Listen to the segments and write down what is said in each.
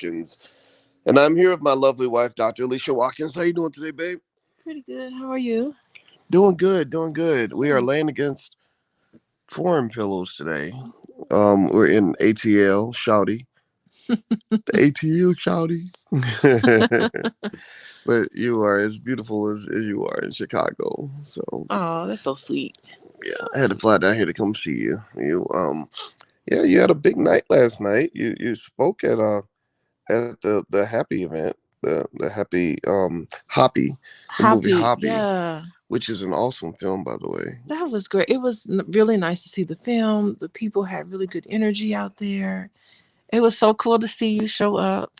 Watkins, and I'm here with my lovely wife, Dr. Alicia Watkins. How you doing today, babe? Pretty good. How are you? Doing good, doing good. We are Good. laying against foreign pillows today. We're in ATL, Shouty, the ATL, Shouty. But you are as beautiful as you are in Chicago. So Oh, that's so sweet. yeah, So I had to sweet. fly down here to come see you. Yeah, you had a big night last night. You spoke at the happy event, the happy Hoppy, the movie Happy. Hoppy, Yeah. which is an awesome film, by the way. That was great. It was really nice to see the film. The people had really good energy out there. It was so cool to see you show up.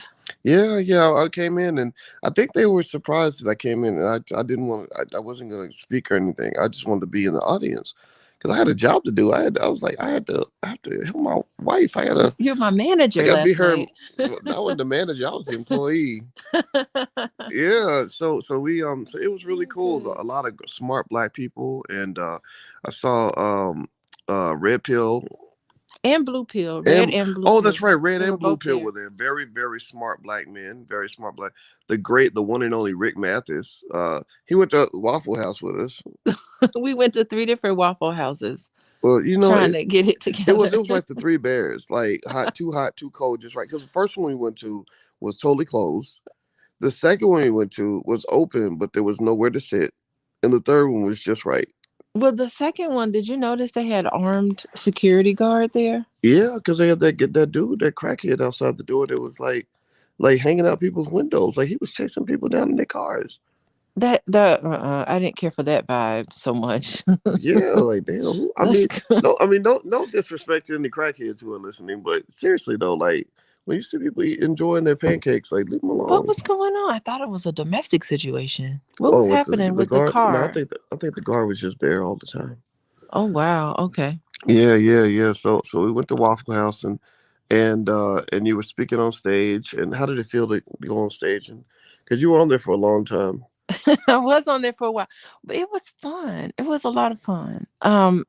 Yeah, yeah. I came in, and I think they were surprised that I came in, and I didn't want I wasn't going to speak or anything. I just wanted to be in the audience because I had a job to do. I was like, I have to help my wife. You're my I manager got to be last her. night. I wasn't the manager. I was the employee. Yeah, so it was really Oh, cool. good. A lot of smart black people, and I saw Red Pill And blue pill. Red and and blue oh, pill. that's right, Red They were and Blue both Pill there. were there. Very, very smart black men, very smart black. The one and only Rick Mathis. He went to Waffle House with us. We went to three different Waffle Houses Well, trying to get it it together. was like the Three Bears, like hot, too cold, just right. Because the first one we went to was totally closed. The second one we went to was open, but there was nowhere to sit, and the third one was just right. Well, the second one, did you notice they had armed security guard there? Yeah, because they had that dude, that crackhead outside the door that was like hanging out people's windows, like he was chasing people down in their cars. I didn't care for that vibe so much. Yeah, like damn. Let's go. No disrespect to any crackheads who are listening, but seriously though, like when you see people enjoying their pancakes, like leave them What alone. was going on? I thought it was a domestic situation. What Oh, was with happening the with the guard? No, car? I think the guard was just there all the time. Oh wow. Okay. Yeah, yeah, yeah. So we went to Waffle House and you were speaking on stage. And how did it feel to go on stage? And because you were on there for a long time. I was on there for a while, but it was fun. It was a lot of fun.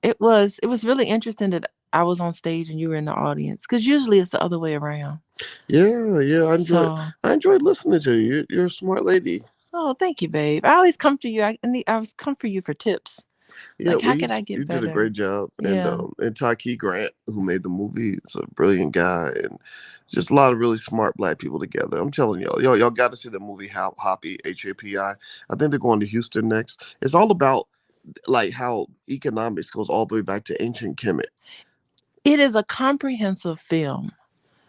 It was really interesting that I was on stage and you were in the audience because usually it's the other way around. Yeah, yeah. So, I enjoyed listening to you. You're a smart lady. oh, thank you, babe. I always come to you. I always come for you for tips. Yeah, Like, well, how could I you get did a better? great job, Yeah. and Tyke Grant, who made the movie, is a brilliant guy, and just a lot of really smart black people together. I'm telling y'all got to see the movie Hoppy Hapi. I think they're going to Houston next. It's all about like how economics goes all the way back to ancient Kemet. It is a comprehensive film.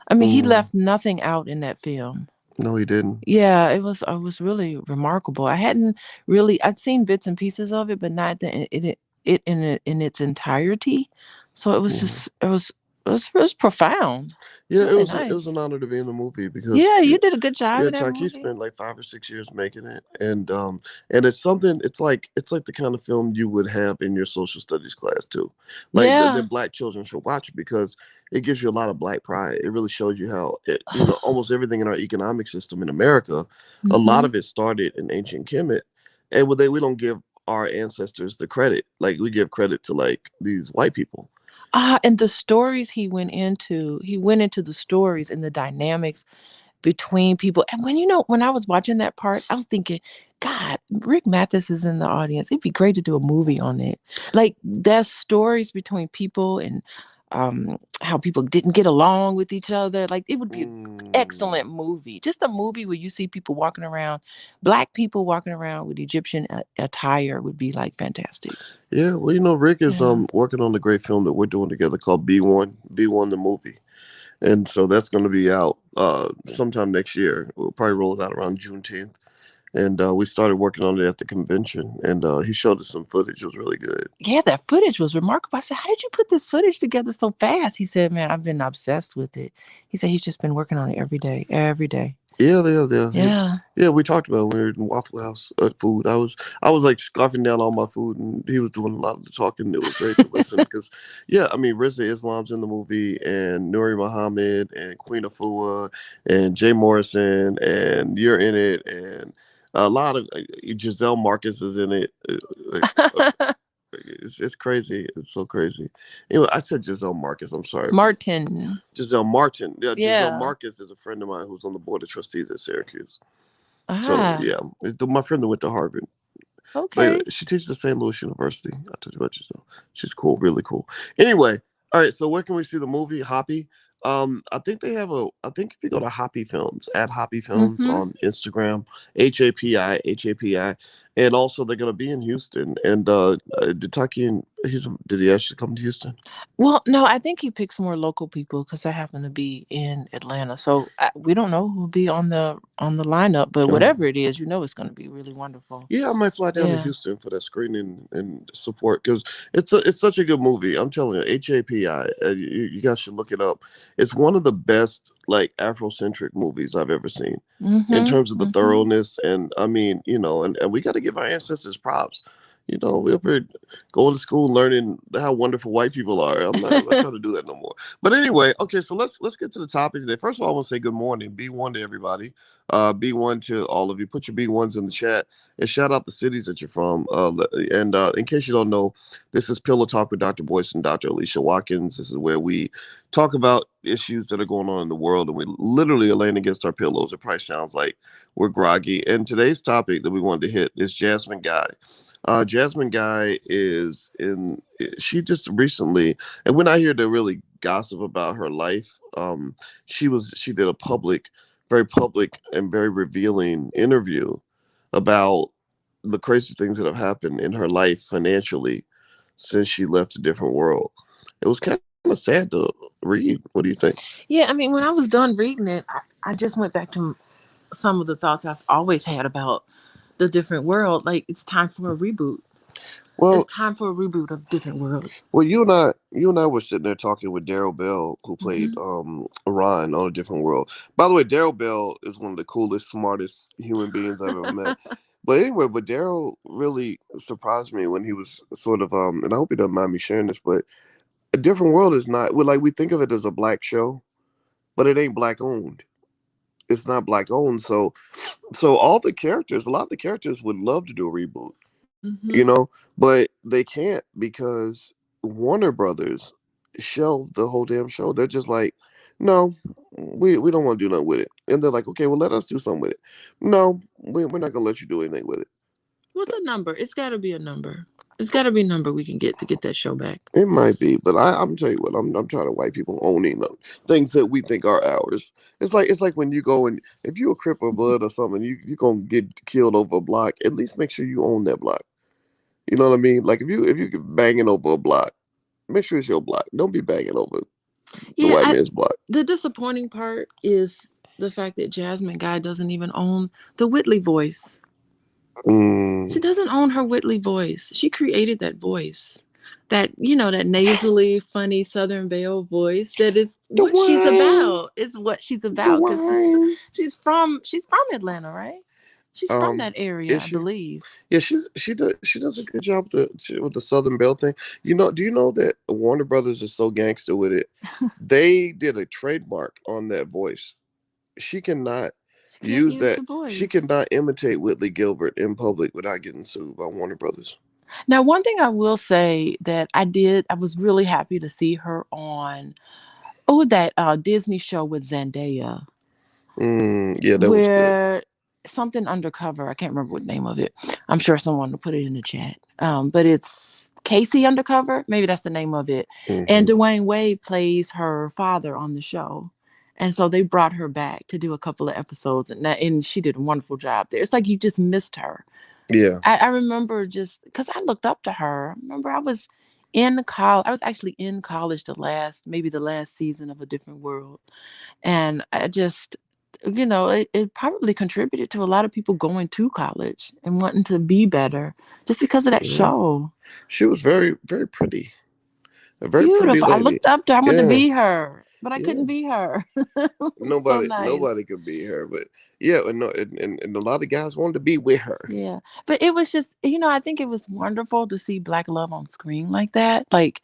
I mean, he Mm, left nothing out in that film. no, he didn't. Yeah, it was really remarkable. I hadn't really I'd seen bits and pieces of it, but not in its entirety. So it was Mm. just it was profound. It's Yeah, really it was nice. an honor to be in the movie because Yeah, yeah, you did a good job yeah, in that Taki movie. spent like 5 or 6 years making it, and it's something. It's like the kind of film you would have in your social studies class too, like Yeah. that black children should watch because it gives you a lot of black pride. It really shows you how almost everything in our economic system in America, a lot hmm of it started in ancient Kemet, and we don't give our ancestors the credit. Like we give credit to like these white people. And the stories he went into the stories and the dynamics between people. And when I was watching that part, I was thinking, God, Rick Mathis is in the audience. It'd be great to do a movie on it. Like there's stories between people and how people didn't get along with each other. Like it would be an Mm. excellent movie. Just a movie where you see people walking around, black people walking around with Egyptian attire would be like fantastic. Yeah, well, Rick is Yeah. working on the great film that we're doing together called B1 the movie, and so that's going to be out sometime next year. We'll probably roll it out around Juneteenth, and we started working on it at the convention, and he showed us some footage. It was really good. Yeah, that footage was remarkable. I said, "How did you put this footage together so fast?" He said, "Man, I've been obsessed with it." He said he's just been working on it every day, every day. Yeah, yeah, yeah, yeah. Yeah. Yeah, we talked about it when we were in Waffle House food. I was like scarfing down all my food, and he was doing a lot of the talking. It was great to listen because, yeah, I mean, Rizza Islam's in the movie, and Nuri Muhammad, and Queen Afua, and Jay Morrison, and you're in it, and a lot of Giselle Marcus is in it. Like, It's crazy. It's so crazy. Anyway, I said Giselle Marcus. I'm sorry. Martin. Giselle Martin. Yeah, Giselle Yeah. Marcus is a friend of mine who's on the board of trustees at Syracuse. So Ah, yeah, my friend that went to Harvard. But anyway, okay. she teaches at St. Louis University. I told you about Giselle. She's cool, really cool. Anyway, all right. So where can we see the movie Hoppy? I think they have a. I think if you go to Hoppy Films, at Hoppy Films Mm-hmm. on Instagram, HAPI, and also they're gonna be in Houston. And did Taki and did he actually come to Houston? Well, no, I think he picks more local people because I happen to be in Atlanta, so we don't know who'll be on the lineup. But Uh, whatever it is, it's going to be really wonderful. Yeah, I might fly down to Yeah. Houston for that screening and support because it's such a good movie. I'm telling you, HAPI, you guys should look it up. It's one of the best like Afrocentric movies I've ever seen in Mm-hmm. terms of the Mm-hmm. thoroughness. And I mean, and we got to give our ancestors props. We're up here going to school learning how wonderful white people are. I'm not trying to do that no more. But anyway, okay, so let's get to the topic today. First of all, I want to say good morning, B1 to everybody, B1 to all of you. Put your B1s in the chat and shout out the cities that you're from. And in case you don't know, this is Pillow Talk with Dr. Boyce and Dr. Alicia Watkins. This is where we talk about issues that are going on in the world, and we literally are laying against our pillows. It probably sounds like we're groggy. And today's topic that we wanted to hit is Jasmine Guy. Jasmine Guy is in. She just recently, and we're not here to really gossip about her life. She did a very public and very revealing interview about the crazy things that have happened in her life financially since she left a different world. It was kind of sad to read. What do you think? Yeah, I mean, when I was done reading it, I just went back to some of the thoughts I've always had about the different world. Like, it's time for a reboot. It's Well, time for a reboot of different world. well, you and I were sitting there talking with Daryl Bell, who played Hmm. Orion on A Different World. By the way, Daryl Bell is one of the coolest, smartest human beings I've ever met. But anyway, Daryl really surprised me when he was sort of and I hope he doesn't mind me sharing this, but A Different World is not well, like we think of it as a black show, but it ain't black owned. It's not black owned. So a lot of the characters would love to do a reboot, Hmm. but they can't because Warner Brothers shelved the whole damn show. They're just like, no, we don't want to do nothing with it. And they're like, okay, well, let us do something with it. No, we're not gonna let you do anything with it. What's a number? It's got to be a number. It's got to be a number we can get to get that show back. It might be, but I'm tell you what, I'm trying to white people owning them, things that we think are ours. It's like when you go and if you a Crip or Blood or something, you gonna get killed over a block. At least make sure you own that block. You know what I mean? Like if you banging over a block, make sure it's your block. Don't be banging over the Yeah, white man's block. the disappointing part is the fact that Jasmine Guy doesn't even own the Whitley voice. She Mm, doesn't own her Whitley voice. She created that voice. That nasally, funny Southern Belle voice that is what she's Dwayne, about. It's what she's about because Dwayne. she's from Atlanta, right? She's from Um, that area, is I she? believe. Yeah, she does a good job with the Southern Belle thing. Do you know that Warner Brothers is so gangster with it? They did a trademark on that voice. She cannot She can't use use that. the She voice. cannot imitate Whitley Gilbert in public without getting sued by Warner Brothers. Now, one thing I will say that I was really happy to see her on that Disney show with Zendaya, Yeah, that was good. where something undercover. I can't remember what name of it. I'm sure someone will put it in the chat. But it's Casey Undercover. Maybe that's the name of it. And Hmm. Dwayne Wade plays her father on the show. And so they brought her back to do a couple of episodes, and she did a wonderful job there. It's like you just missed her. Yeah. I remember just because I looked up to her. I remember I was in college. I was actually in college maybe the last season of A Different World, and I just, it probably contributed to a lot of people going to college and wanting to be better just because of that Yeah. show. She was very, very pretty. A very pretty Beautiful. I lady. looked up to her. I wanted to Yeah. be her, but I Yeah. couldn't be her. It was so nice. Nobody could be her, but yeah, and, no, and a lot of guys wanted to be with her. Yeah. But it was just, I think it was wonderful to see Black love on screen like that. Like,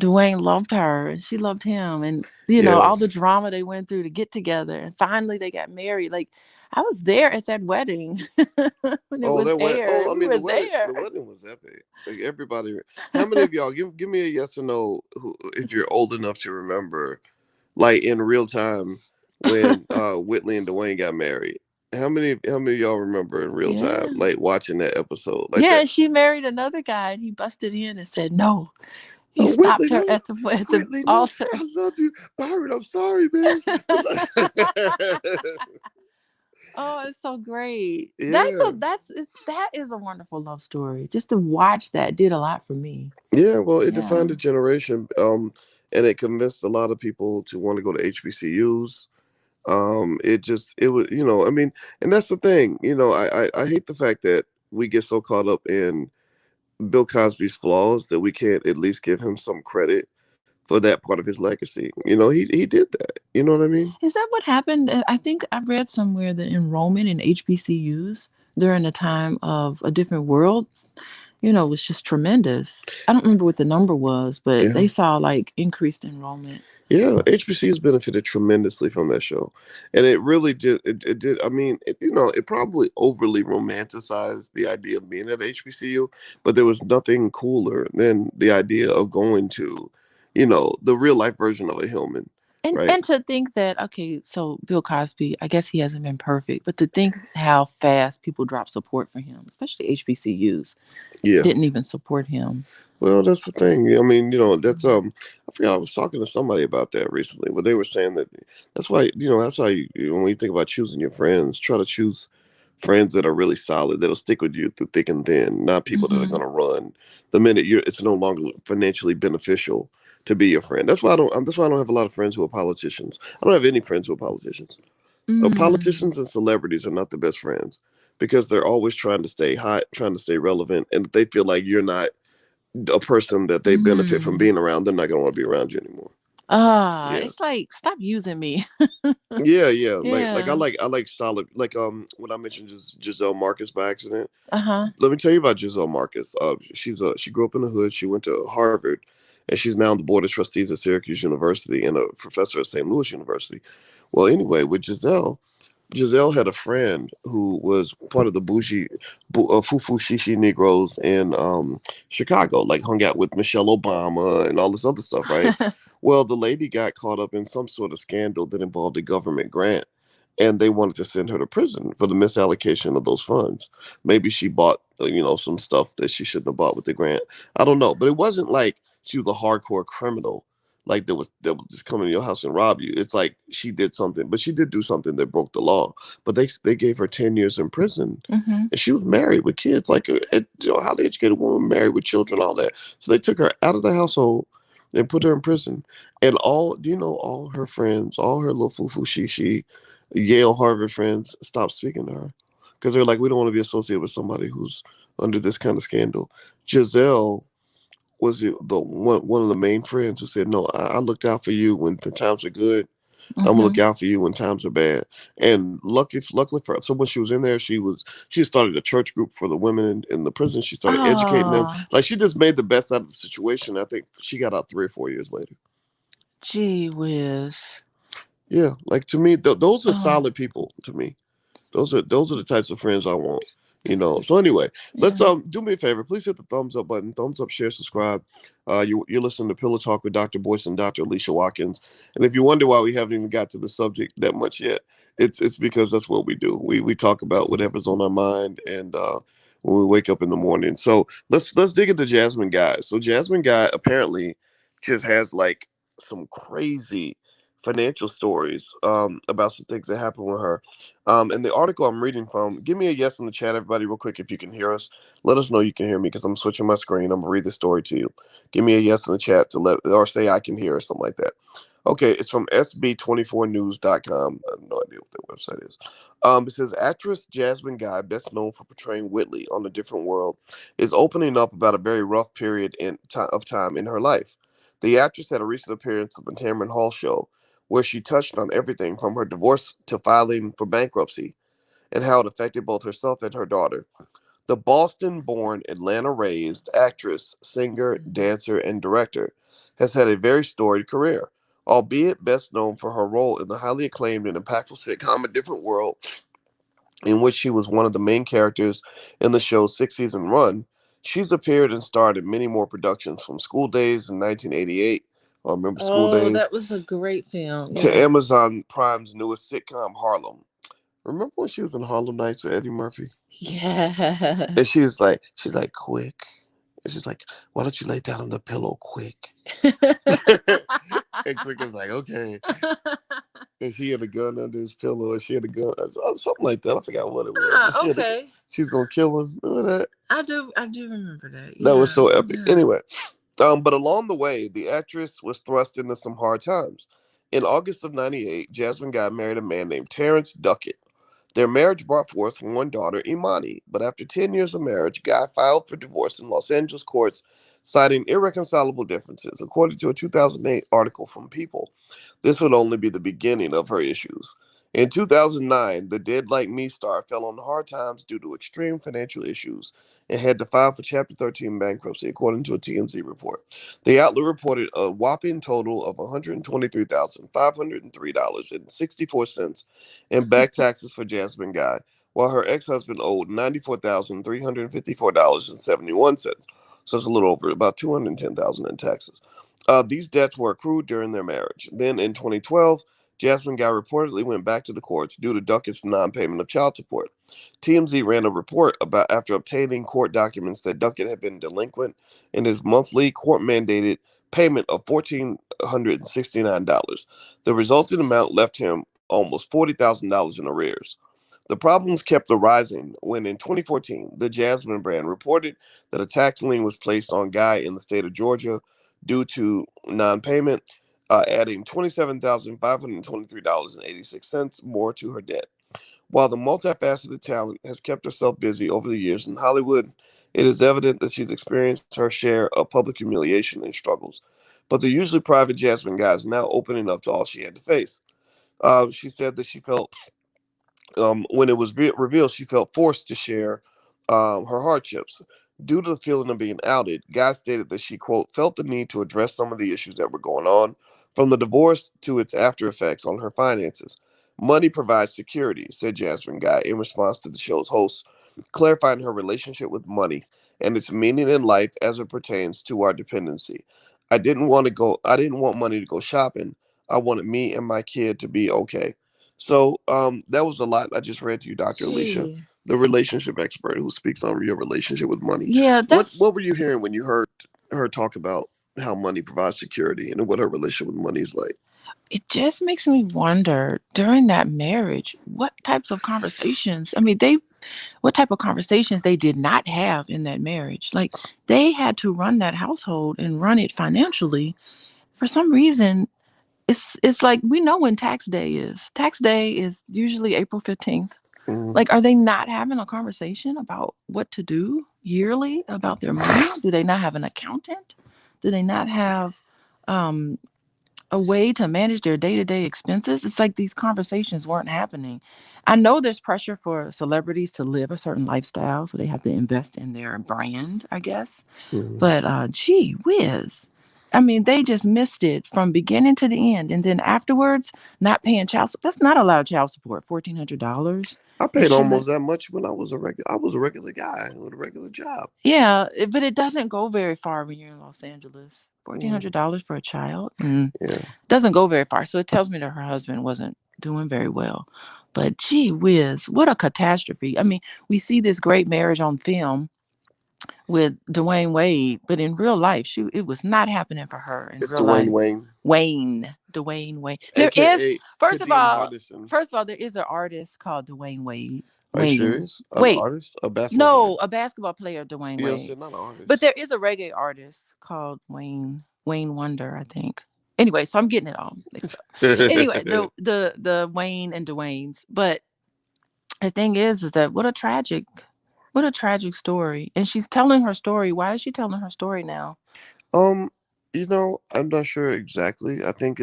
Dwayne loved her and she loved him, and all the Yes. drama they went through to get together, and finally they got married. Like, I was there at that wedding when it Oh, was that went. aired. Oh, I We mean, were there. the wedding was epic. Like everybody. How many of y'all give me a yes or no if you're old enough to remember, like in real time when Whitley and Dwayne got married? How many of y'all remember in real time, Yeah. like watching that episode like Yeah, that? and she married another guy and he busted in and said no. He Oh, stopped Whitley, her no, at the Whitley, no, altar. I love you, Byron. I'm sorry, man. Oh, it's so great. Yeah. That is a wonderful love story. Just to watch that did a lot for me. Yeah, well, it Yeah. defined a generation, and it convinced a lot of people to want to go to HBCUs. It was, I mean, and that's the thing, I hate the fact that we get so caught up in Bill Cosby's flaws that we can't at least give him some credit for that part of his legacy. He did that. You know what I mean? Is that what happened? I think I read somewhere that enrollment in HBCUs during the time of A Different World, was just tremendous. I don't remember what the number was, but Yeah. they saw like increased enrollment. Yeah, HBCUs benefited tremendously from that show, and it really did. It did. I mean, it probably overly romanticized the idea of being at HBCU, but there was nothing cooler than the idea of going to, the real life version of a Hillman, And right? and to think that, okay, so Bill Cosby, I guess he hasn't been perfect, but to think how fast people drop support for him, especially HBCUs, Yeah. didn't even support him. Well, that's the thing. I mean, that's I forgot I was talking to somebody about that recently, but they were saying that that's why that's why when you think about choosing your friends, try to choose friends that are really solid, that'll stick with you through thick and thin, not people that are Hmm. going to run the minute it's no longer financially beneficial to be your friend. That's why I don't have a lot of friends who are politicians. I don't have any friends who are politicians. Mm. Politicians and celebrities are not the best friends because they're always trying to stay hot, trying to stay relevant, and they feel like you're not a person that they benefit from Hmm. being around, they're not gonna want to be around you anymore. Yeah. It's like, stop using me. Yeah, yeah. Like Yeah. I like solid like when I mentioned just Giselle Marcus by accident. Uh-huh. Let me tell you about Giselle Marcus. She grew up in the hood, she went to Harvard, and she's now on the board of trustees at Syracuse University and a professor at St. Louis University. Well, anyway, with Giselle had a friend who was part of the Fufu Shishi Negroes in Chicago, like hung out with Michelle Obama and all this other stuff, right? Well, the lady got caught up in some sort of scandal that involved a government grant, and they wanted to send her to prison for the misallocation of those funds. Maybe she bought, some stuff that she shouldn't have bought with the grant. I don't know, but it wasn't like she was a hardcore criminal like that was just come into your house and rob you. It's like she did something, but she did do something that broke the law. But they gave her 10 years in prison, Hmm. and she was married with kids, like a highly educated woman married with children, all that. So they took her out of the household and put her in prison. And all her friends, all her little foo shishi, Yale, Harvard friends stopped speaking to her because they're like, we don't want to be associated with somebody who's under this kind of scandal. Giselle was the one of the main friends who said, "No, I looked out for you when the times are good. I'm gonna look Hmm. out for you when times are bad." And luckily for her, so when she was in there, she started a church group for the women in the prison. She started educating them. Oh, Like she just made the best out of the situation. I think she got out 3 or 4 years later. gee whiz. Yeah, like to me, those are Oh, solid people. To me, those are the types of friends I want. So anyway, let's yeah. do me a favor. Please hit the thumbs up button, thumbs up, share, subscribe. You're listening to Pillow Talk with Dr. Boyce and Dr. Alicia Watkins. And if you wonder why we haven't even got to the subject that much yet, it's because that's what we do. We talk about whatever's on our mind and when we wake up in the morning. So let's dig into Jasmine Guy. So Jasmine Guy apparently just has like some crazy financial stories about some things that happened with her. And the article I'm reading from, give me a yes in the chat, everybody, real quick, if you can hear us. Let us know you can hear me because I'm switching my screen. I'm gonna read the story to you. Give me a yes in the chat to let or say I can hear or something like that. Okay, it's from sb24news.com. I have no idea what that website is. It says actress Jasmine Guy, best known for portraying Whitley on A Different World, is opening up about a very rough period of time in her life. The actress had a recent appearance on the Tamron Hall Show, where she touched on everything from her divorce to filing for bankruptcy and how it affected both herself and her daughter. The Boston-born, Atlanta-raised actress, singer, dancer, and director has had a very storied career, albeit best known for her role in the highly acclaimed and impactful sitcom A Different World, in which she was one of the main characters in the show's six-season run. She's appeared and starred in many more productions, from School Days in 1988, I remember School Oh, Days, that was a great film. to Yeah. Amazon Prime's newest sitcom, Harlem. Remember when she was in Harlem Nights with Eddie Murphy? And Yes. she's like, quick. And she's like, why don't you lay down on the pillow quick? And Quick was like, okay. And she had a gun under his pillow, and she had a gun, something like that. I forgot what it was. But Okay. she's gonna kill him. Remember that? I do remember that. That was Yeah. so epic. Yeah. Anyway, but along the way, the actress was thrust into some hard times. In August of '98, Jasmine Guy married a man named Terrence Duckett. Their marriage brought forth one daughter, Imani, but after 10 years of marriage, Guy filed for divorce in Los Angeles courts, citing irreconcilable differences. According to a 2008 article from People, this would only be the beginning of her issues. In 2009, the Dead Like Me star fell on hard times due to extreme financial issues and had to file for Chapter 13 bankruptcy, according to a TMZ report. The outlet reported a whopping total of $123,503.64 in back taxes for Jasmine Guy, while her ex-husband owed $94,354.71. So it's a little over about $210,000 in taxes. These debts were accrued during their marriage. Then in 2012, Jasmine Guy reportedly went back to the courts due to Duckett's non-payment of child support. TMZ ran a report about after obtaining court documents that Duckett had been delinquent in his monthly court-mandated payment of $1,469. The resulting amount left him almost $40,000 in arrears. The problems kept arising when in 2014, the Jasmine brand reported that a tax lien was placed on Guy in the state of Georgia due to non-payment, adding $27,523.86 more to her debt. While the multifaceted talent has kept herself busy over the years in Hollywood, it is evident that she's experienced her share of public humiliation and struggles. But the usually private Jasmine Guy is now opening up to all she had to face. She said that she felt when it was revealed, she felt forced to share her hardships. Due to the feeling of being outed, Guy stated that she, quote, felt the need to address some of the issues that were going on, from the divorce to its after effects on her finances. Money provides security, said Jasmine Guy in response to the show's host, clarifying her relationship with money and its meaning in life as it pertains to our dependency. I didn't want money to go shopping. I wanted me and my kid to be okay. So that was a lot I just read to you, Dr. Alicia, Gee. the relationship expert who speaks on your relationship with money. Yeah, What that's what were you hearing when you heard her talk about how money provides security and what her relationship with money is like? it just makes me wonder during that marriage, what types of conversations, I mean, they what type of conversations they did not have in that marriage. Like they had to run that household and run it financially. For some reason, it's like we know when tax day is. Tax day is usually April 15th. Mm, Like, are they not having a conversation about what to do yearly about their money? Do they not have an accountant? Do they not have um, a way to manage their day-to-day expenses? It's like these conversations weren't happening. I know there's pressure for celebrities to live a certain lifestyle, so they have to invest in their brand, I guess. mm. But gee whiz. I mean, they just missed it from beginning to the end. And then afterwards, not paying child support. That's not a lot of child support, $1,400. I It paid should not. almost that much when I was a regular guy with a regular job. Yeah, but it doesn't go very far when you're in Los Angeles. Mm, $1,400 for a child yeah. doesn't go very far. So it tells me that her husband wasn't doing very well. But gee whiz, what a catastrophe. I mean, we see this great marriage on film with Dwayne Wade, but in real life, it was not happening for her in It's real Dwayne life. Wayne, Dwayne Wayne. There is aka first of Kadeem all, Hardison. there is an artist called Dwayne Wade. Are you Wayne. serious? An Wait, artist? A basketball player? no, a basketball player, Dwayne You know, Wade. said not an But artist. there is a reggae artist called Wayne Wonder, I think. Anyway, so I'm getting it all mixed up. Anyway, the Wayne and Dwayne's. But the thing is that what a tragic story. And she's telling her story. Why is she telling her story now? Um, I'm not sure exactly. I think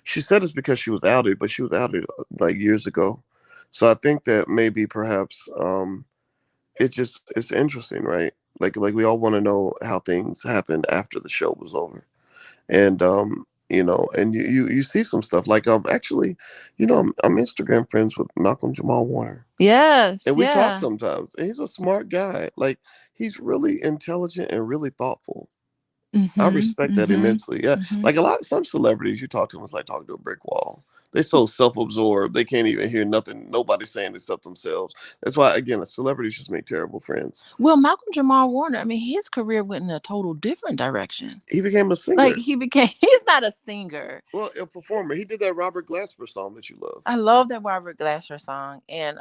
she said it's because she was outed, but she was outed like years ago. So I think that maybe perhaps it's interesting, right? Like we all want to know how things happened after the show was over. And and you see some stuff like actually, I'm Instagram friends with Malcolm Jamal Warner. Yes, And we talk yeah. sometimes. And he's a smart guy. Like he's really intelligent and really thoughtful. I Mhm, respect that mhm, immensely. Yeah. mhm. Like some celebrities you talk to them, it's like talking to a brick wall. They so self-absorbed they can't even hear nothing nobody's saying except themselves. That's why again celebrities just make terrible friends. Well, Malcolm Jamal Warner, I mean, his career went in a total different direction. He became a Like singer. he became he's not a singer. Well, a performer. He did that Robert Glasper song that you love. I love that Robert Glasper song, and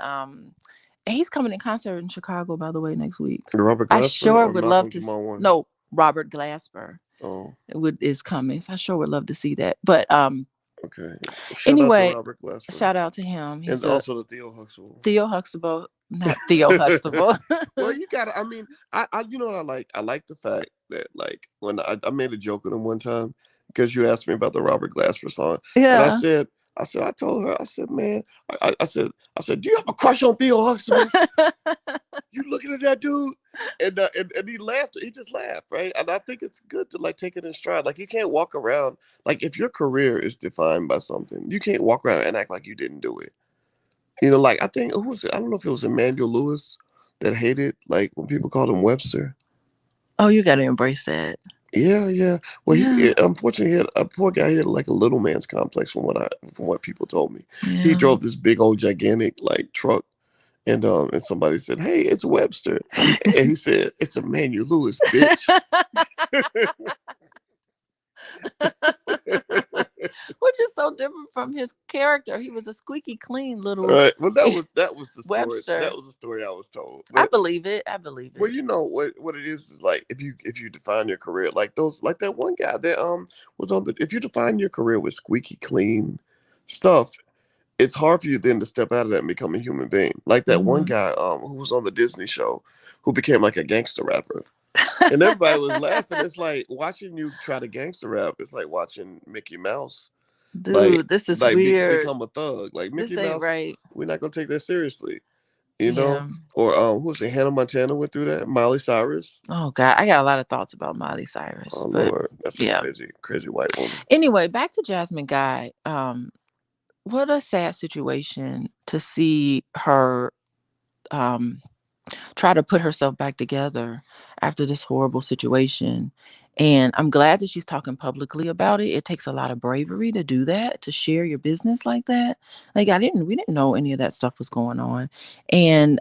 he's coming in concert in Chicago, by the way, next week. Robert I Glasper sure or would love Malcolm to. Jamal Warner? No, Robert Glasper Oh, is coming. So I sure would love to see that. But okay. Shout out to anyway, Robert Glasper. shout out to him. And He's a also to Theo Huxtable. Theo Huxtable, not Theo Huxtable. Well, you gotta. I mean, I you know what I like? I like the fact that like when I made a joke with him one time because you asked me about the Robert Glasper song, and Yeah. I told her, I said, man, I said, do you have a crush on Theo Huxtable? You looking at that dude? And he laughed. He just laughed, right? And I think it's good to like take it in stride. Like you can't walk around like if your career is defined by something, you can't walk around and act like you didn't do it. Like I think who was it? I don't know if it was Emmanuel Lewis that hated like when people called him Webster. Oh, you got to embrace that. Yeah, yeah. Well, Yeah. unfortunately he had a poor guy. He had like a little man's complex from what people told me. He Yeah. drove this big old gigantic like truck, and somebody said, "Hey, it's Webster," and he said, "It's Emmanuel Lewis, bitch." Which is so different from his character. He was a squeaky clean little Right. Well, that was the story. That Webster. was the story I was told. I But believe it. I believe well, it. you know what it is like if you define your career like those like that one guy that was on the if you define your career with squeaky clean stuff, it's hard for you then to step out of that and become a human being. Like that one Hmm. guy who was on the Disney show who became like a gangster rapper. And everybody was laughing. It's like watching you try to gangster rap. It's like watching Mickey Mouse like Dude, this is weird. become a thug. Like Mickey This ain't Mouse, right. we're not gonna take that seriously, you know? Yeah. Or who was it? Hannah Montana went through that. Miley Cyrus. Oh God, I got a lot of thoughts about Miley Cyrus, Oh but Lord, that's a yeah. crazy, crazy white woman. Anyway, back to Jasmine Guy. What a sad situation to see her um try to put herself back together after this horrible situation. And I'm glad that she's talking publicly about it. It takes a lot of bravery to do that, to share your business like that. Like we didn't know any of that stuff was going on. And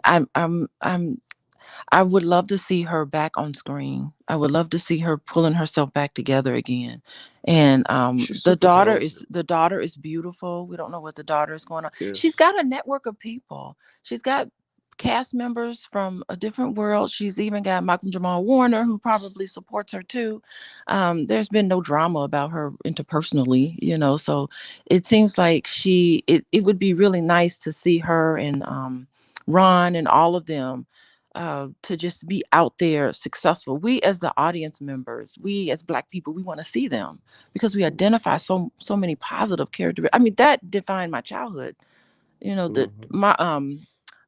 I would love to see her back on screen. I would love to see her pulling herself back together again. And She's super talented. the daughter is beautiful. We don't know what the daughter is going on. She's Yes. got a network of people. She's got cast members from a different world. She's even got Malcolm Jamal Warner, who probably supports her too. There's been no drama about her interpersonally, so it seems like it would be really nice to see her and Ron and all of them to just be out there successful. We as the audience members, we as Black people, we want to see them because we identify so many positive characters. I mean, that defined my childhood. Mm-hmm.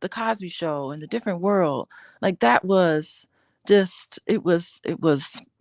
The Cosby Show and the different world, like that was just it was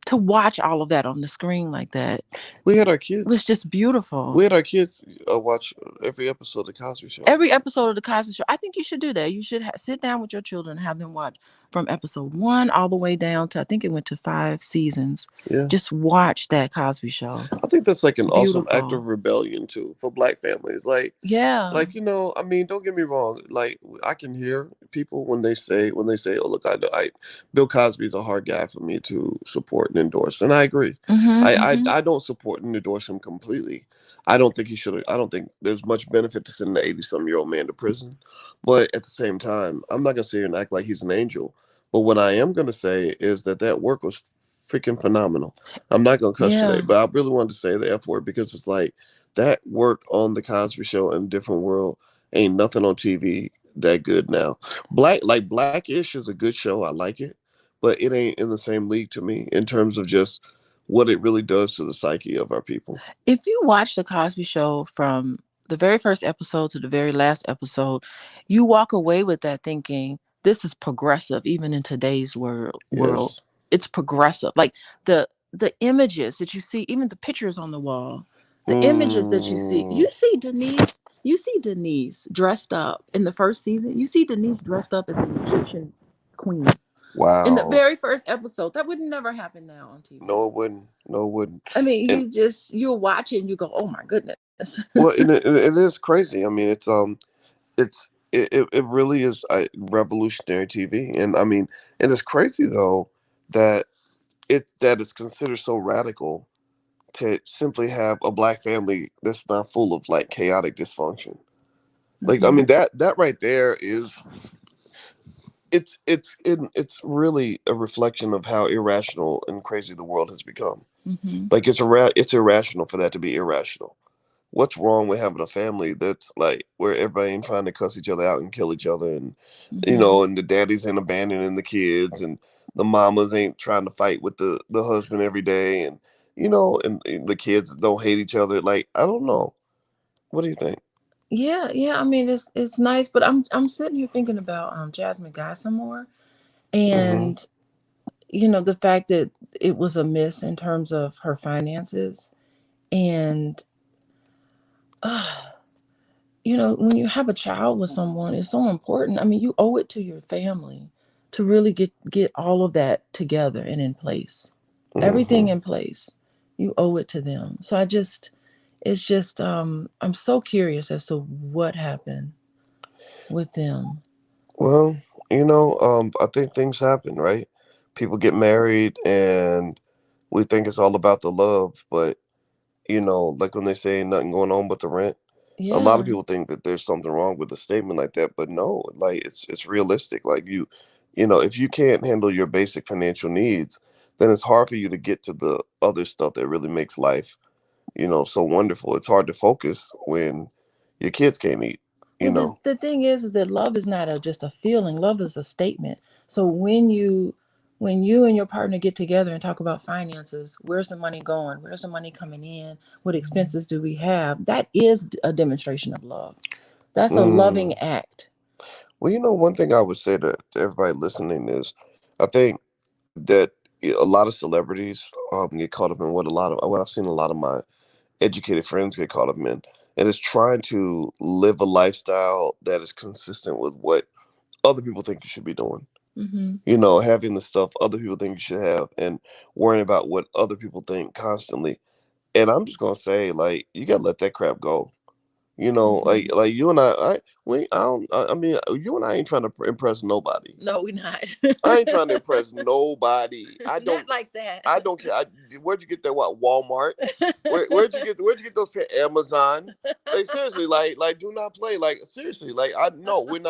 to watch all of that on the screen like that We had our was kids. just We beautiful. had our kids watch every episode of the Cosby Show. Every episode of the Cosby Show. I think you should do that. You should sit down with your children and have them watch from episode 1 all the way down to, I think it went to 5 seasons. Yeah. Just watch that Cosby Show. I think that's like It's an awesome act beautiful. of rebellion too for Black families. Yeah. I mean, don't get me wrong. Like I can hear people when they say, "Oh, look, I Bill Cosby is a hard guy for me to support and endorse," and I agree. Mhm. Mhm. I don't support and endorse him completely. I don't think he should. I don't think there's much benefit to sending an 80-some-year-old man to prison. But at the same time, I'm not gonna sit here and act like he's an angel. But what I am gonna say is that work was freaking phenomenal. I'm not gonna cuss today, Yeah. but I really wanted to say the F word because it's like that work on the Cosby Show and Different World ain't nothing on TV that good now. Blackish is a good show. I like it, but it ain't in the same league to me in terms of just what it really does to the psyche of our people. If you watch the Cosby Show from the very first episode to the very last episode, you walk away with that thinking this is progressive even in today's world. Yes. It's progressive. Like the images that you see, even the pictures on the wall, the images that Mm, you see Denise dressed up in the first season. You see Denise dressed up as an Egyptian queen in the wow. very first episode. That would never happen now on TV. No, it wouldn't. No, it wouldn't. I mean, And you'll watch it and you go, oh my goodness. well, it is crazy. I mean, it really is revolutionary TV, and I mean, and it's crazy though that it's considered so radical to simply have a black family that's not full of like chaotic dysfunction. Like, I Hmm. mean, that right there is it's really a reflection of how irrational and crazy the world has become. Hmm. Like, it's irrational for that to be irrational. What's wrong with having a family that's like where everybody ain't trying to cuss each other out and kill each other, and Hmm. and the daddies ain't abandoning the kids, and the mamas ain't trying to fight with the husband every day, and and the kids don't hate each other. Like, I don't know. What do you think? Yeah, yeah. I mean, it's nice, but I'm sitting here thinking about Jasmine Guy some more, Hmm. and the fact that it was a miss in terms of her finances, and uh, when you have a child with someone, it's so important. I mean, you owe it to your family to really get all of that together and in place, everything Hmm. in place. You owe it to them. So it's just I'm so curious as to what happened with them. Well, I think things happen, right? People get married, and we think it's all about the love, but like when they say ain't nothing going on but the rent. A lot of Yeah. people think that there's something wrong with a statement like that, but no, like it's realistic. Like if you can't handle your basic financial needs, then it's hard for you to get to the other stuff that really makes life, so wonderful. It's hard to focus when your kids can't eat, you Well, the know. the thing is that love is not just a feeling. Love is a statement. So when you and your partner get together and talk about finances, where's the money going? Where's the money coming in? What expenses do we have? That is a demonstration of love. That's a loving Mm. act. Well, one thing I would say to everybody listening is, I think that a lot of celebrities get caught up in what I've seen a lot of my educated friends get caught up in, and it's trying to live a lifestyle that is consistent with what other people think you should be doing. Hmm. Having the stuff other people think you should have, and worrying about what other people think constantly. And I'm just gonna say, like, you gotta let that crap go. Hmm. Like you and I mean, you and I ain't trying to impress nobody. No, we're not. I ain't trying to impress nobody. Not like that. I don't care. Where'd you get that? What, Walmart? Where'd you get those Amazon? Like, seriously, like do not play. Like, seriously, like, I no, we're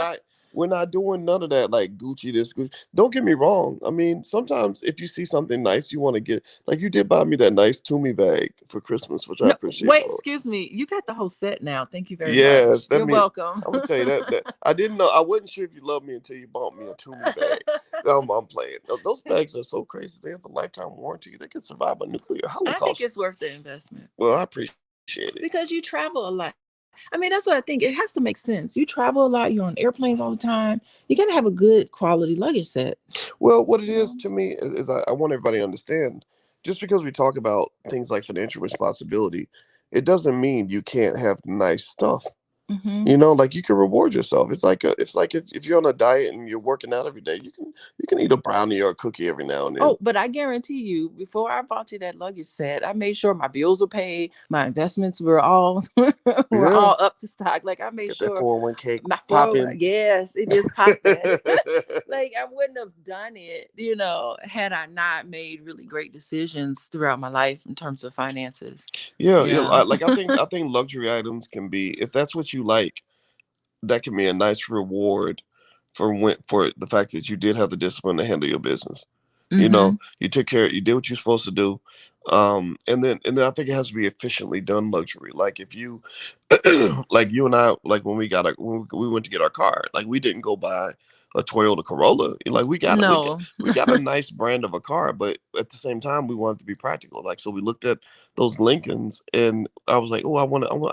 not doing none of that. Like, Gucci this, Gucci. Don't get me wrong. I mean, sometimes if you see something nice, you want to get, like, you did buy me that nice Toomey bag for Christmas, which I No, appreciate, wait, by the way. excuse me. You got the whole set now. Thank you very Yes, much. that You're mean welcome. I'm gonna tell you that I didn't know. I wasn't sure if you loved me until you bought me a Toomey bag. I'm playing. Those bags are so crazy. They have a lifetime warranty. They can survive a nuclear I think holocaust. it's worth the investment Well, I appreciate it. because you travel a lot. I mean, that's what I think. It has to make sense. You travel a lot. You're on airplanes all the time. You got to have a good quality luggage set. Well, what it You is know. to me is I want everybody to understand. Just because we talk about things like financial responsibility, it doesn't mean you can't have nice stuff. Hmm. Like, you can reward yourself. It's like if you're on a diet and you're working out every day, you can eat a brownie or a cookie every now and then. Oh, but I guarantee you, before I bought you that luggage set, I made sure my bills were paid, my investments were all were Yeah, all up to stock. Like I made get that sure 401k my 401, popping. yes, it is popping. Like I wouldn't have done it, had I not made really great decisions throughout my life in terms of finances. Yeah, yeah. Yeah. Like, I think luxury items can be, if that's what you like, that can be a nice reward for the fact that you did have the discipline to handle your business. Hmm. You took care, you did what you're supposed to do. And then I think it has to be efficiently done luxury. Like, if you like, you and I, like, when we went to get our car, like, we didn't go buy a Toyota Corolla. Like, No. we got a nice brand of a car, but at the same time we wanted to be practical. Like, so we looked at those Lincolns, and I was like, oh, I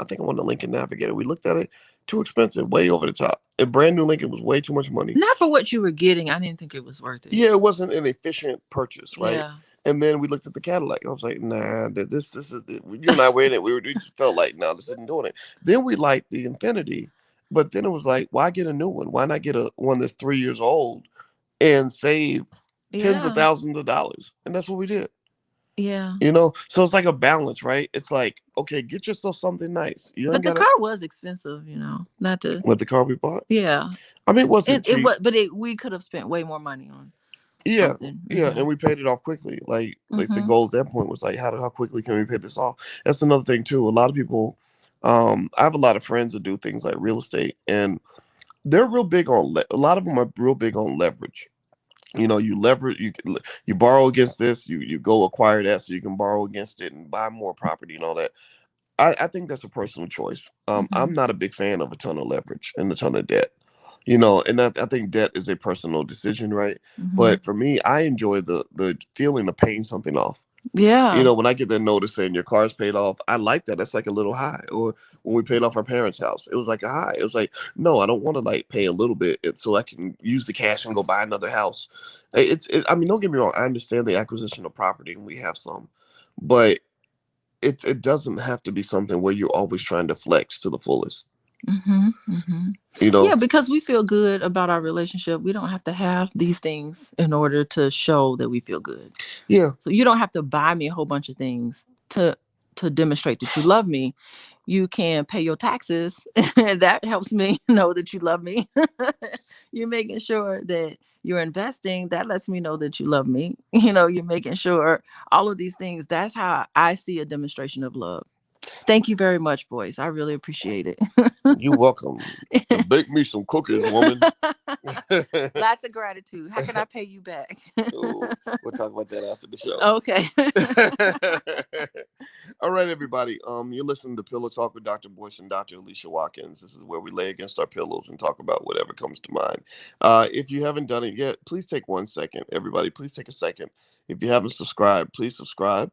think I want a Lincoln Navigator. We looked at it. Too expensive, way over the top. A brand new Lincoln was way too much money. Not for what you were getting. I didn't think it was worth it. Yeah, it wasn't an efficient purchase, right? Yeah. And then we looked at the Cadillac. I was like, nah, this is you and I were in it. We just felt like, no, this isn't doing it. Then we liked the Infinity, but then it was like, why get a new one? Why not get a one that's 3 years old and save tens of Yeah. thousands of dollars? And that's what we did. Yeah. So it's like a balance, right? It's like, okay, get yourself something nice. You ain't But the gotta. car was expensive, not to. What, the car we bought? Yeah. I mean, it And wasn't it cheap. was, but we could have spent way more money on Yeah, something. yeah, Mm-hmm. and we paid it off quickly. Like the Mm-hmm. goal at that point was like, how quickly can we pay this off? That's another thing too. A lot of people, I have a lot of friends that do things like real estate, and they're real big on. A lot of them are real big on leverage. You leverage, you borrow against this, you go acquire that so you can borrow against it and buy more property and all that. I think that's a personal choice. Mm-hmm. I'm not a big fan of a ton of leverage and a ton of debt. And I think debt is a personal decision, right? Mm-hmm. But for me, I enjoy the feeling of paying something off. Yeah. When I get that notice saying your car's paid off, I like that. That's like a little high. Or when we paid off our parents' house, it was like a high. It was like, no, I don't want to like pay a little bit so I can use the cash and go buy another house. I mean, don't get me wrong. I understand the acquisition of property, and we have some, but it doesn't have to be something where you're always trying to flex to the fullest. Mm-hmm. Mm-hmm. You know? Yeah, because we feel good about our relationship. We don't have to have these things in order to show that we feel good. Yeah. So you don't have to buy me a whole bunch of things to demonstrate that you love me. You can pay your taxes, and that helps me know that you love me. You're making sure that you're investing. That lets me know that you love me. You're making sure all of these things. That's how I see a demonstration of love. Thank you very much, boys. I really appreciate it. You welcome. To bake me some cookies, woman. Lots of gratitude. How can I pay you back? Ooh, we'll talk about that after the show. Okay. All right, everybody. You're listening to Pillow Talk with Dr. Boyce and Dr. Alicia Watkins. This is where we lay against our pillows and talk about whatever comes to mind. If you haven't done it yet, please take 1 second. Everybody, please take a second. If you haven't subscribed, please subscribe.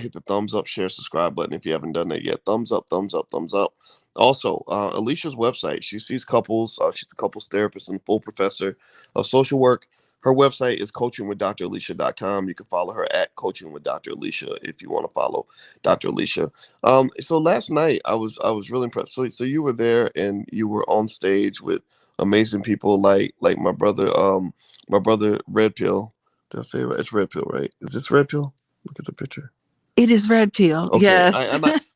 Hit the thumbs up, share, subscribe button if you haven't done that yet. Thumbs up, thumbs up, thumbs up. Also, Alicia's website. She sees couples. She's a couples therapist and full professor of social work. Her website is coachingwithdralicia.com. You can follow her at Coaching with Dr. Alicia if you want to follow Dr. Alicia. So last night I was really impressed. So you were there and you were on stage with amazing people like my brother Red Pill. Did I say it right? It's Red Pill, right? Is this Red Pill? Look at the picture. It is red pill. Okay, Yes.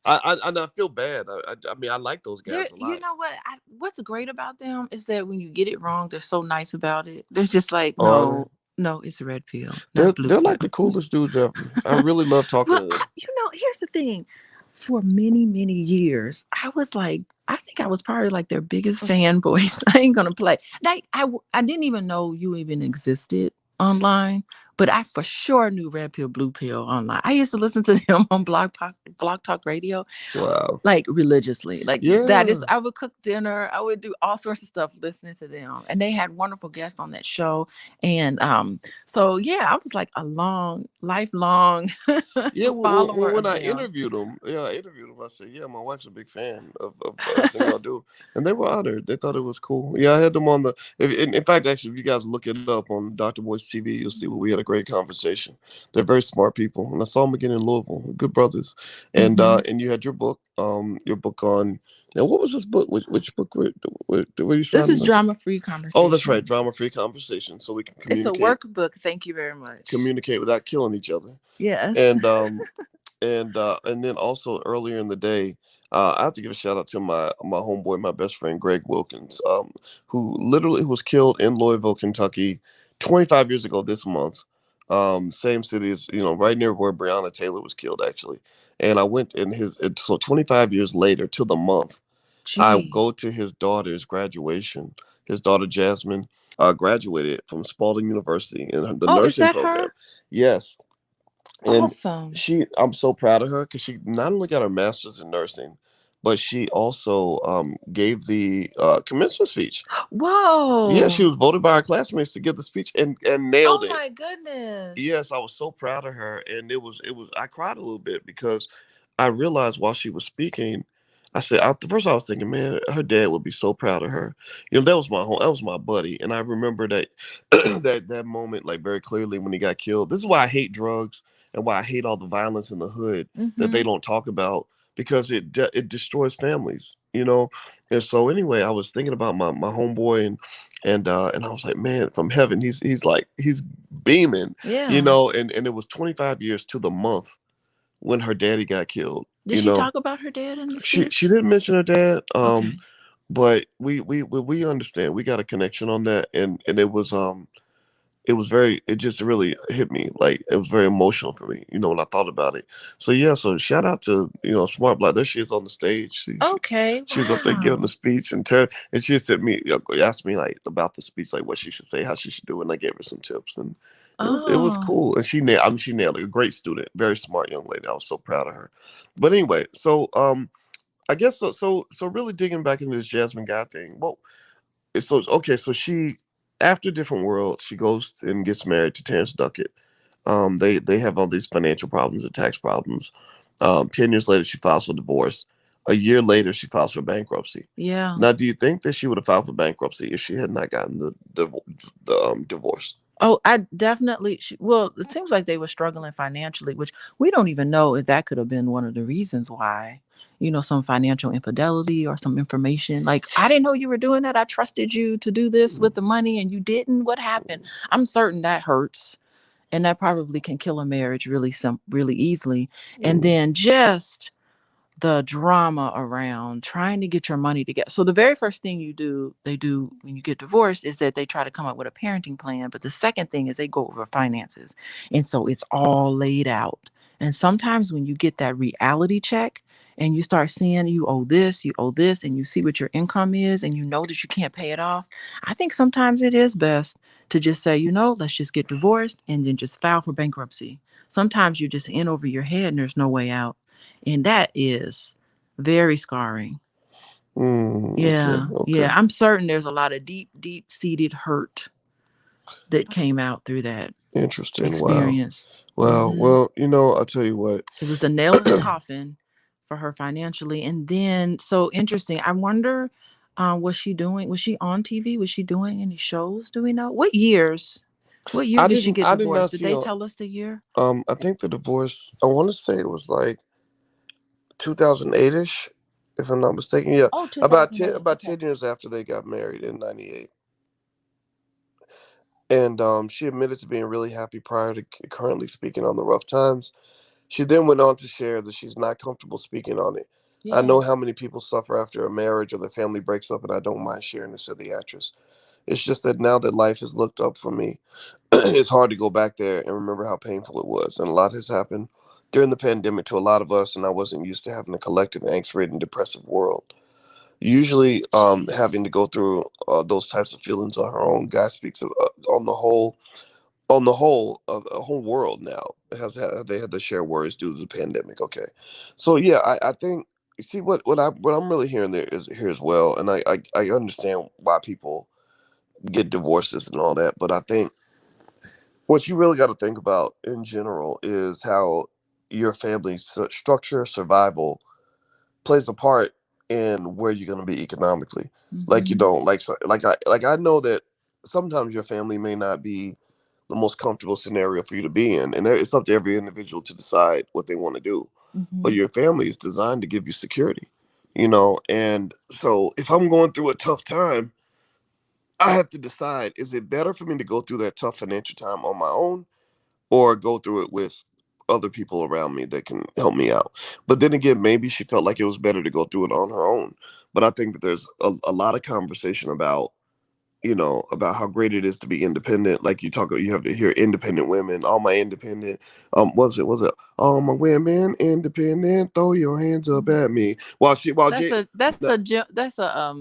I feel bad. I mean, I like those They're, guys a you lot. know what? What's great about them is that when you get it wrong, they're so nice about it. They're just like, Oh, are they? no, no, it's a red pill, They're not blue they're pill. like the coolest dudes ever. I really love talking Well, to them. here's the thing. For many, many years, I was like, I think I was probably like their biggest fanboys. I ain't gonna play. Like, I didn't even know you even existed online, but I for sure knew Red Pill, Blue Pill online. I used to listen to them on Blog Talk Radio, Wow. like religiously. Like that is, Yeah. I would cook dinner. I would do all sorts of stuff listening to them, and they had wonderful guests on that show. And so yeah, I was like a lifelong Yeah, follower when of I them. interviewed them, I said, yeah, my wife's a big fan of everything y'all do. And they were honored. They thought it was cool. Yeah, I had them on in fact, actually, if you guys look it up on Dr. Boyce TV, you'll see where we had a great conversation. They're very smart people. And I saw them again in Louisville, good brothers. Hmm. And you had your book on, now what was this book? Which book were you This is signing us? drama free Oh, that's right. conversation. Drama free conversation. So we can It's a workbook. Thank you very much. communicate without killing each other. Yes. And then also earlier in the day, I have to give a shout out to my homeboy, my best friend Greg Wilkins, who literally was killed in Louisville, Kentucky, 25 years ago this month. Same city as right near where Breonna Taylor was killed, actually. And I went in so 25 years later to the month, I Gee. go to his daughter's graduation. His daughter Jasmine graduated from Spalding University in the Oh, is nursing that program. her? Yes, and Awesome. I'm so proud of her because she not only got her master's in nursing, but she also gave the commencement speech. Yeah, she Whoa. was voted by her classmates to give the speech and nailed Oh it. my goodness. Yes, I was so proud of her, and it was I cried a little bit because I realized while she was speaking, I said, the first I was thinking, man, her dad would be so proud of her. That was my buddy, and I remember that that moment like very clearly when he got killed. This is why I hate drugs and why I hate all the violence in the hood that they Mm-hmm. don't talk about because it destroys families, you know. And so anyway, I was thinking about my homeboy and I was like, man, from heaven, he's beaming, you Yeah. know. And it was 25 years to the month when her daddy got killed, Did you she know. talk about her dad in the She speech? didn't mention her dad, Okay. but we understand. We got a connection on that, and it was very, it just really hit me. Like it was very emotional for me, you know, when I thought about it. So yeah, so shout out to, you know, Smart Black. There she is on the stage. Okay. She was up there giving the Wow. speech, and she said me asked me like about the speech, like what she should say, how she should do it, and I gave her some tips, and it was Oh. cool. And she nailed it. A great student, very smart young lady. I was so proud of her. But anyway, so I guess so really digging back into this Jasmine Guy thing. Well, so okay, so she after Different World, she goes and gets married to Terrence Duckett. They have all these financial problems and tax problems. 10 years later, she files for divorce. A year later, she files for bankruptcy. Yeah. Now, do you think that she would have filed for bankruptcy if she had not gotten the divorce? Oh, I definitely. Well, it seems like they were struggling financially, which we don't even know if that could have been one of the reasons why. Some financial infidelity or some information. Like, I didn't know you were doing that. I trusted you to do this with the money and you didn't. What happened? I'm certain that hurts. And that probably can kill a marriage really easily. And Mm, then just the drama around trying to get your money together. So the very first thing they do when you get divorced is that they try to come up with a parenting plan. But the second thing is they go over finances. And so it's all laid out. And sometimes when you get that reality check and you start seeing you owe this, and you see what your income is and you know that you can't pay it off, I think sometimes it is best to just say, let's just get divorced and then just file for bankruptcy. Sometimes you're just in over your head and there's no way out. And that is very scarring. okay, Yeah. okay, Yeah. I'm certain there's a lot of deep seated hurt that came out through that interesting. Wow, experience. wow. Well, you know, I'll tell you what. It was the nail in the coffin for her financially. And then, so interesting. I wonder, was she doing, was she on TV? Was she doing any shows? Do we know? What years? What year did she get I did not divorced? Did see they her. tell us the year? I think the divorce. I want to say it was like 2008 ish, if I'm not mistaken. Yeah, Oh, 2008. about Okay. 10 years after they got married in '98, and she admitted to being really happy prior to currently speaking on the rough times. She then went on to share that she's not comfortable speaking on it. I Yeah. know how many people suffer after a marriage or the family breaks up, and I don't mind sharing this, said the actress. It's just that now that life has looked up for me, it's hard to go back there and remember how painful it was. And a lot has happened during the pandemic to a lot of us, and I wasn't used to having a collective angst-ridden, depressive world. Usually, Jesus. having to go through those types of feelings on her own. God speaks of, on the whole, of the whole world now has had they had to share worries due to the pandemic. Okay, so yeah, I think you see what I'm really hearing there is here as well, and I understand why people get divorces and all that, but I think what you really got to think about in general is how your family's structure, survival plays a part in where you're going to be economically. Like you Mm-hmm. don't like so, like I know that sometimes your family may not be the most comfortable scenario for you to be in, and it's up to every individual to decide what they want to do. But Mm-hmm. your family is designed to give you security, you know. And so if I'm going through a tough time, I have to decide: is it better for me to go through that tough financial time on my own, or go through it with other people around me that can help me out? But then again, maybe she felt like it was better to go through it on her own. But I think that there's a lot of conversation about, you know, about how great it is to be independent. Like you have to hear independent women, all my independent, was it, all my women independent, throw your hands up at me. While That's Jay, a that's a ge- that's a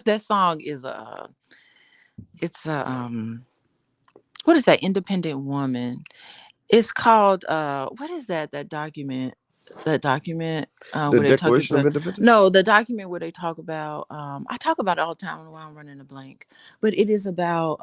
that song is it's a what is that independent woman? It's called what is that document the where they talk Declaration of about Independence. no the document where they talk about I talk about it all the time while I'm running a blank, but it is about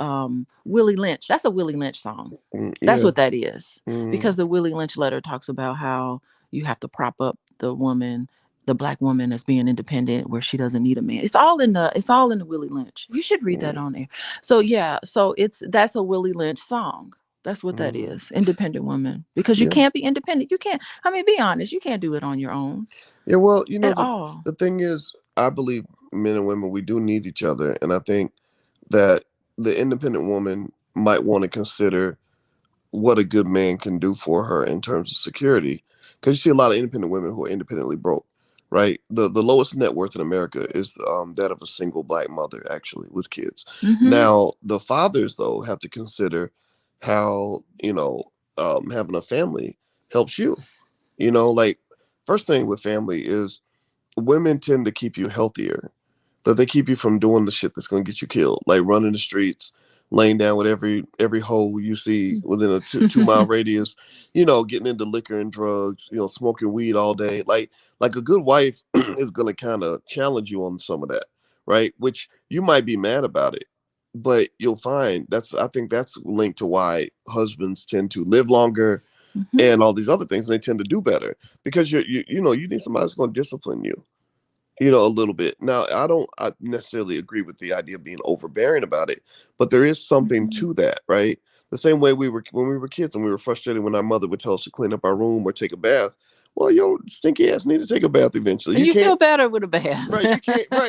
Willie Lynch. That's a Willie Lynch song. That's Yeah. what that is, Mm, because the Willie Lynch letter talks about how you have to prop up the woman the black woman as being independent where she doesn't need a man. It's all in the Willie Lynch. You should read that Mm, on there. So yeah, so that's a Willie Lynch song. That's what that mm, is. Independent woman. Because you yeah. can't be independent. You can't, I mean, be honest, you can't do it on your own Yeah, well, at all. the thing is, I believe men and women, we do need each other. And I think that the independent woman might want to consider what a good man can do for her in terms of security. Because you see a lot of independent women who are independently broke, right? The lowest net worth in America is that of a single black mother, actually, with kids. Mm-hmm. Now, the fathers, though, have to consider how, having a family helps you. Like, first thing with family is women tend to keep you healthier, that they keep you from doing the shit that's going to get you killed, like running the streets, laying down with every hole you see within a 2 mile radius, getting into liquor and drugs, smoking weed all day. Like a good wife is going to kind of challenge you on some of that, right? Which you might be mad about it, but you'll find I think that's linked to why husbands tend to live longer Mm-hmm. and all these other things, and they tend to do better because you need somebody that's going to discipline you, a little bit. Now, I necessarily agree with the idea of being overbearing about it, but there is something Mm-hmm. to that, right? The same way we were when we were kids and we were frustrated when our mother would tell us to clean up our room or take a bath. Well, your stinky ass need to take a bath eventually. And You you feel can't, better with a bath. right?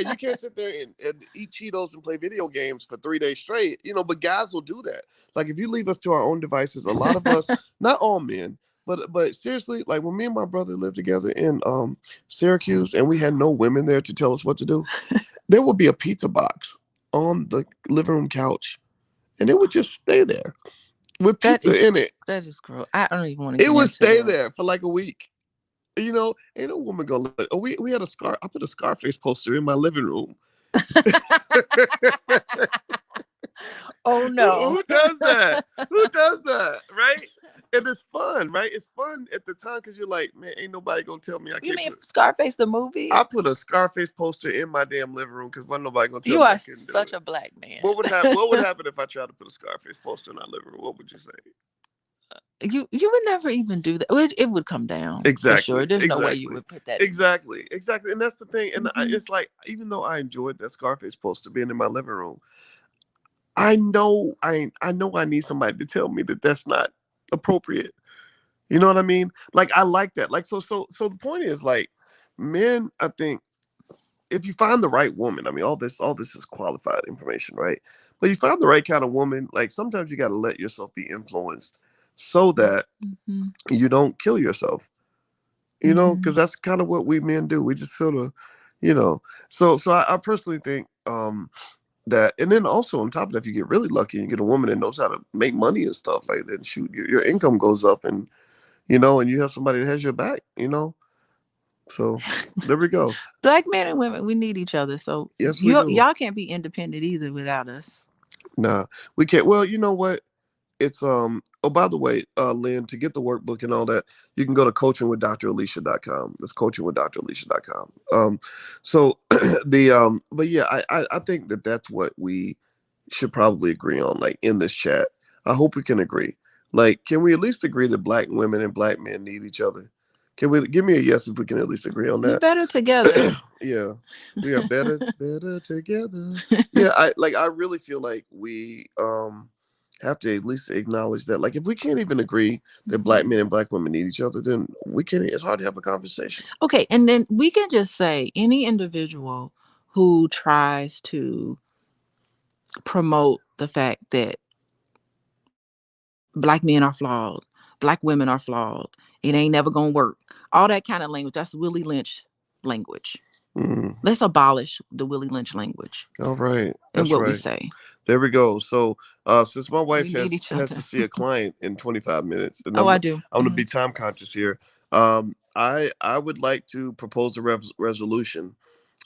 You can't sit there and eat Cheetos and play video games for 3 days straight. But guys will do that. Like if you leave us to our own devices, a lot of us, not all men, but seriously, like when me and my brother lived together in Syracuse and we had no women there to tell us what to do, there would be a pizza box on the living room couch and it would just stay there with that pizza is in it. that is gross. I don't even want to It get would into stay that. there for like a week. Ain't no woman gonna let. Oh, we had a scar. I put a Scarface poster in my living room. Oh who, no. who does that? Who does that? Right? And it's fun, right? It's fun at the time because you're like, man, ain't nobody gonna tell me I You can't mean put. Scarface the movie? I put a Scarface poster in my damn living room because wasn't nobody gonna tell You me are I couldn't do such it. a black man. What would happen? What would happen if I tried to put a Scarface poster in our living room? What would you say? You would never even do that. It would come down for Exactly, sure. There's no way you exactly, would put that in there. exactly, exactly. And that's the thing. And Hmm. it's like, even though I enjoyed that Scarface poster being in my living room, I know I need somebody to tell me that that's not appropriate. You know what I mean? Like I like that. Like so the point is like men, I think if you find the right woman, I mean all this is qualified information, right? But you find the right kind of woman, like sometimes you got to let yourself be influenced so that Hmm. you don't kill yourself. Because Hmm. that's kind of what we men do. We just sort of, you know. So I personally think that, and then also on top of that, if you get really lucky and you get a woman that knows how to make money and stuff like that, shoot, your income goes up, and and you have somebody that has your back. So there we go. Black men and women, we need each other. So Yes, we do. y'all can't be independent either without us. Nah, we can't. Well, you know what? It's oh, by the way, Lynn, to get the workbook and all that, you can go to coachingwithdralicia.com. That's coachingwithdralicia.com. So but yeah, I think that's what we should probably agree on, like in this chat. I hope we can agree. Like, can we at least agree that black women and black men need each other? Can we give me a yes if we can at least agree on We that? better together. Yeah, we are better together. Yeah, I really feel like we have to at least acknowledge that. Like if we can't even agree that black Mhm. men and black women need each other, then we can't. It's hard to have a conversation. Okay, and then we can just say any individual who tries to promote the fact that black men are flawed, black women are flawed, it ain't never gonna work. All that kind of language, that's Willie Lynch language. Mm, Let's abolish the Willie Lynch language all right, and that's what we right. say. There we go. So since my We wife need has each has to other. see a client in 25 minutes, and Oh, I'm I do. I'm gonna be Mhm. time conscious here. I would like to propose a resolution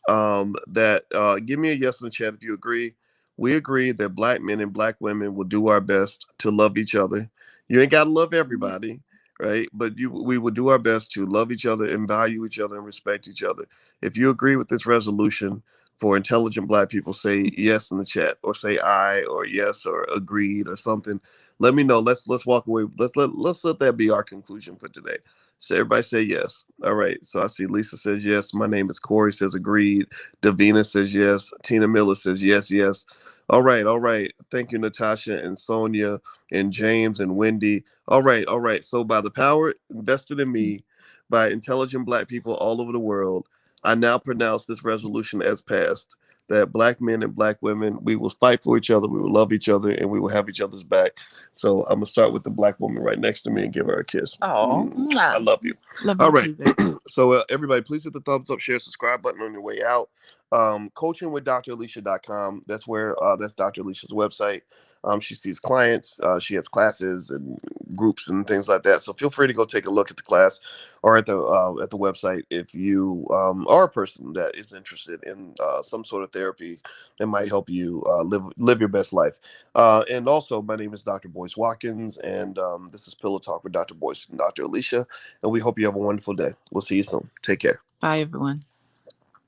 that give me a yes in the chat if you agree. We agree that black men and black women will do our best to love each other. You ain't gotta love everybody, right? But we will do our best to love each other and value each other and respect each other. If you agree with this resolution for intelligent black people, say yes in the chat, or say I, or yes, or agreed, or something. Let me know. Let's walk away. Let's let that be our conclusion for today. So everybody say yes. All right. So I see Lisa says yes. My name is Corey says agreed. Davina says yes. Tina Miller says yes, yes. All right, all right. Thank you, Natasha and Sonia and James and Wendy. All right, all right. So by the power invested in me by intelligent black people all over the world, I now pronounce this resolution as passed. That black men and black women, we will fight for each other, we will love each other, and we will have each other's back. So I'm gonna start with the black woman right next to me and give her a kiss. Oh, I love you. love All you right. too, baby. So everybody, please hit the thumbs up, share, subscribe button on your way out. Coaching with dralicia.com. That's where that's Dr. Alicia's website. She sees clients, she has classes and groups and things like that. So feel free to go take a look at the class or at the website if you are a person that is interested in some sort of therapy that might help you live your best life. And also, my name is Dr. Boyce Watkins, and this is Pillow Talk with Dr. Boyce and Dr. Alicia. And we hope you have a wonderful day. We'll see you soon. Take care. Bye, everyone.